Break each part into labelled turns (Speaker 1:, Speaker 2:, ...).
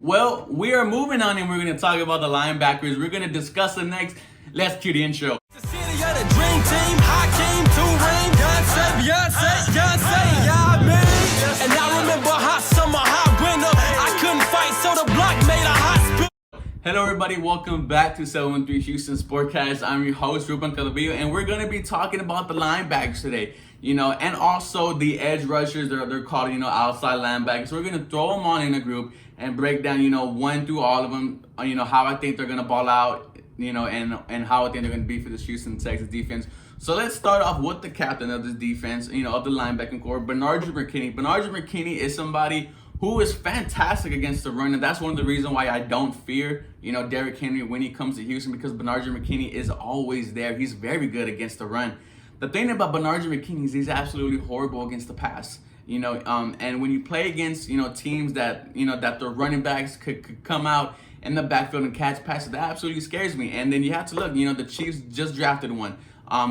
Speaker 1: Well, we are moving on and we're going to talk about the linebackers. We're going to discuss them next. Let's cue the intro.
Speaker 2: The city of the dream team, Hakeem, Turing, Beyonce, yeah, me. And I remember hot summer, hot winter. I couldn't fight, so the block made a hot spill.
Speaker 1: Hello, everybody. Welcome back to 713 Houston Sportcast. I'm your host, Ruben Calavillo, and we're going to be talking about the linebackers today. And also the edge rushers. They're called, outside linebackers. We're going to throw them on in a group and break down, one through all of them, how I think they're going to ball out, and how I think they're going to be for the Houston Texans defense. So let's start off with the captain of this defense, of the linebacking core, Bernard McKinney. Bernard McKinney is somebody who is fantastic against the run, and that's one of the reasons why I don't fear, Derrick Henry when he comes to Houston, because Bernard McKinney is always there. He's very good against the run. The thing about Bernard McKinney is he's absolutely horrible against the pass. And when you play against, teams that, that the running backs could come out in the backfield and catch passes, that absolutely scares me. And then you have to look, the Chiefs just drafted one.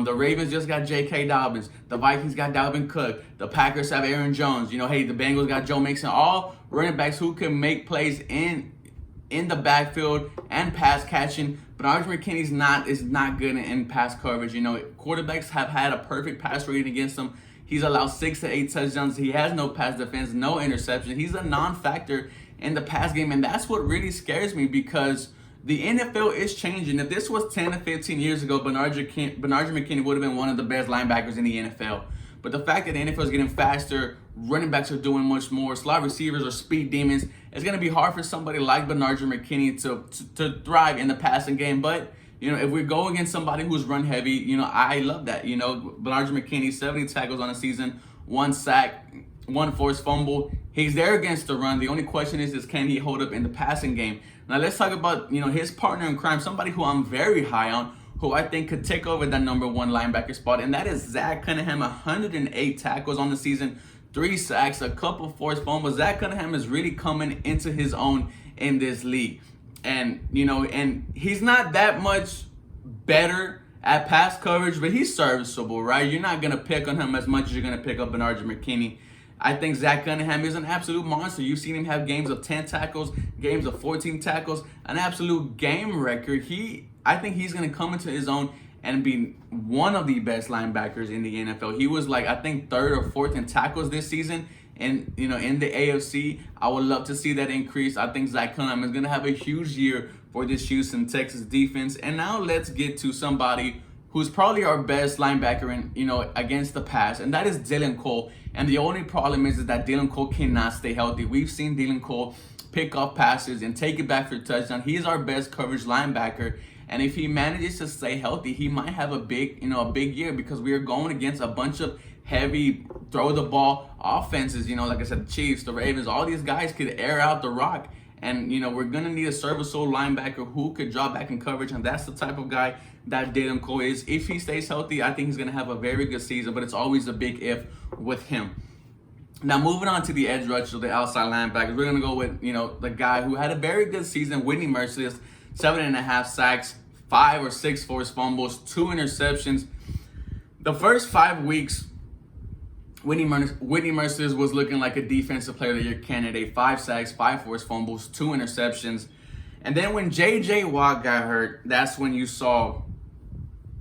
Speaker 1: The Ravens just got J.K. Dobbins. The Vikings got Dalvin Cook. The Packers have Aaron Jones. The Bengals got Joe Mixon. All running backs who can make plays in the backfield and pass catching. Bernard McKinney is not good in pass coverage. Quarterbacks have had a perfect pass rating against him. He's allowed 6 to 8 touchdowns. He has no pass defense, no interception. He's a non-factor in the pass game, and that's what really scares me, because the NFL is changing. If this was 10 to 15 years ago, Bernard McKinney would have been one of the best linebackers in the NFL. But the fact that the NFL is getting faster, running backs are doing much more, slot receivers are speed demons, it's going to be hard for somebody like Bernard McKinney to thrive in the passing game. But if we go against somebody who's run heavy, I love that. Bernard McKinney, 70 tackles on the season, 1 sack, 1 forced fumble. He's there against the run. The only question is can he hold up in the passing game? Now let's talk about, his partner in crime, somebody who I'm very high on, who I think could take over that number 1 linebacker spot, and that is Zach Cunningham. 108 tackles on the season, 3 sacks, a couple forced fumbles. Zach Cunningham is really coming into his own in this league. And, and he's not that much better at pass coverage, but he's serviceable, right? You're not going to pick on him as much as you're going to pick up Bernard McKinney. I think Zach Cunningham is an absolute monster. You've seen him have games of 10 tackles, games of 14 tackles, an absolute game record. I think he's going to come into his own and be one of the best linebackers in the NFL. He was I think 3rd or 4th in tackles this season. And, in the AFC, I would love to see that increase. I think Zach Cunningham is going to have a huge year for this Houston Texans defense. And now let's get to somebody who's probably our best linebacker in, against the pass, and that is Dylan Cole. And the only problem is that Dylan Cole cannot stay healthy. We've seen Dylan Cole pick off passes and take it back for a touchdown. He's our best coverage linebacker. And if he manages to stay healthy, he might have a big year, because we are going against a bunch of heavy throw the ball offenses. Like I said, the Chiefs, the Ravens, all these guys could air out the rock. And, we're going to need a serviceable linebacker who could drop back in coverage. And that's the type of guy that Dylan Cole is. If he stays healthy, I think he's going to have a very good season. But it's always a big if with him. Now, moving on to the edge rushers, the outside linebackers, we're going to go with, the guy who had a very good season, Whitney Mercilus, 7.5 sacks, 5 or 6 forced fumbles, 2 interceptions. The first 5 weeks, Whitney Mercilus was looking like a defensive player of the year candidate. 5 sacks, 5 forced fumbles, 2 interceptions. And then when jjwatt got hurt, that's when you saw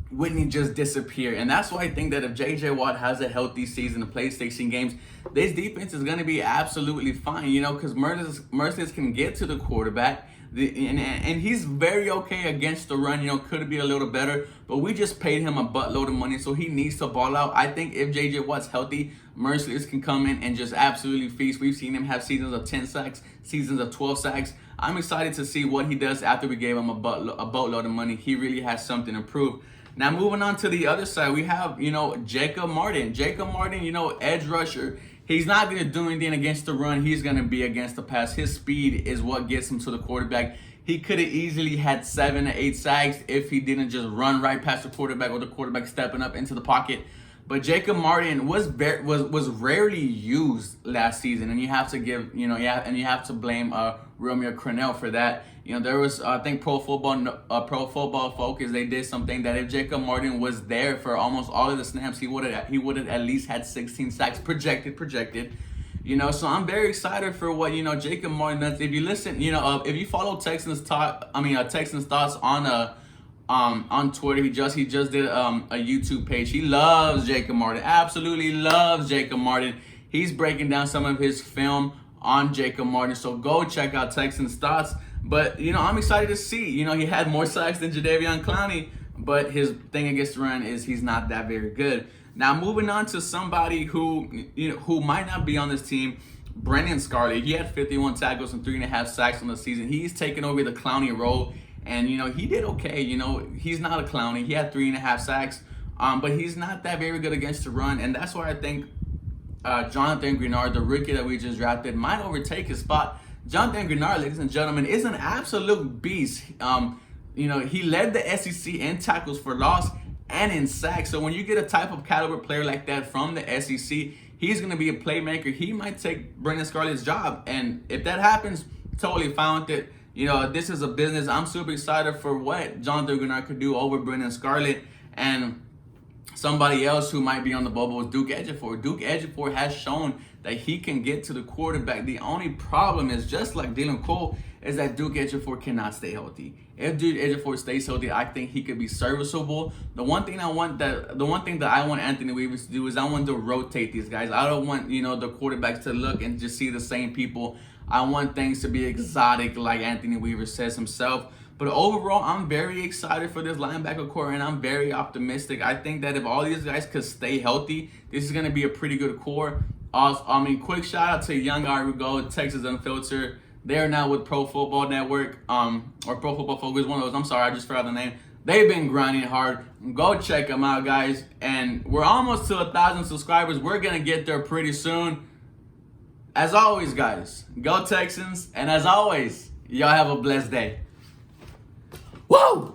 Speaker 1: Whitney just disappear. And that's why I think that if jjwatt has a healthy season of PlayStation games, this defense is going to be absolutely fine, because Mercilus can get to the quarterback. And he's very okay against the run. Could be a little better, but we just paid him a buttload of money, so he needs to ball out. I think if jjwatt's healthy, Mercilus can come in and just absolutely feast. We've seen him have seasons of 10 sacks, seasons of 12 sacks. I'm excited to see what he does after we gave him a boatload of money. He really has something to prove. Now, moving on to the other side, we have, Jacob Martin. Jacob Martin, edge rusher. He's not going to do anything against the run. He's going to be against the pass. His speed is what gets him to the quarterback. He could have easily had 7 to 8 sacks if he didn't just run right past the quarterback, or the quarterback stepping up into the pocket. But Jacob Martin was rarely used last season, and you have to give, you have to blame Romeo Crennel for that. There was, I think, Pro Football Focus, they did something that if Jacob Martin was there for almost all of the snaps, he would have at least had 16 sacks projected. You know, so I'm very excited for what, you know, Jacob Martin does. If you listen, you know, if you follow Texans Thoughts on Twitter, he just did a YouTube page. He loves Jacob Martin, absolutely loves Jacob Martin. He's breaking down some of his film on Jacob Martin, so go check out Texans Thoughts. But, you know, I'm excited to see, you know, he had more sacks than Jadeveon Clowney, but his thing against the run is he's not that very good. Now, moving on to somebody who, you know, who might not be on this team, Brendan Scarlett. He had 51 tackles and 3.5 sacks on the season. He's taken over the Clowney role, and, you know, he did okay. You know, he's not a Clowney. He had 3.5 sacks, but he's not that very good against the run, and that's why I think Jonathan Greenard, the rookie that we just drafted, might overtake his spot. Jonathan Greenard, ladies and gentlemen, is an absolute beast. You know, he led the SEC in tackles for loss and in sacks. So when you get a type of caliber player like that from the SEC, he's going to be a playmaker. He might take Brendan Scarlett's job. And if that happens, totally fine with it. You know, this is a business. I'm super excited for what Jonathan Greenard could do over Brendan Scarlett. And somebody else who might be on the bubble is Duke Ejiofor. Duke Ejiofor has shown that he can get to the quarterback. The only problem is, just like Dylan Cole, is that Duke Ejiofor cannot stay healthy. If Duke Ejiofor stays healthy, I think he could be serviceable. The one thing that I want Anthony Weaver to do is I want to rotate these guys. I don't want, you know, the quarterbacks to look and just see the same people. I want things to be exotic, like Anthony Weaver says himself. But overall, I'm very excited for this linebacker core, and I'm very optimistic. I think that if all these guys could stay healthy, this is going to be a pretty good core. Quick shout out to Young Arigo, Texas Unfiltered. They're now with Pro Football Network, or Pro Football Focus, one of those. I'm sorry, I just forgot the name. They've been grinding hard. Go check them out, guys. And we're almost to 1,000 subscribers. We're going to get there pretty soon. As always, guys, go Texans. And as always, y'all have a blessed day. Woo!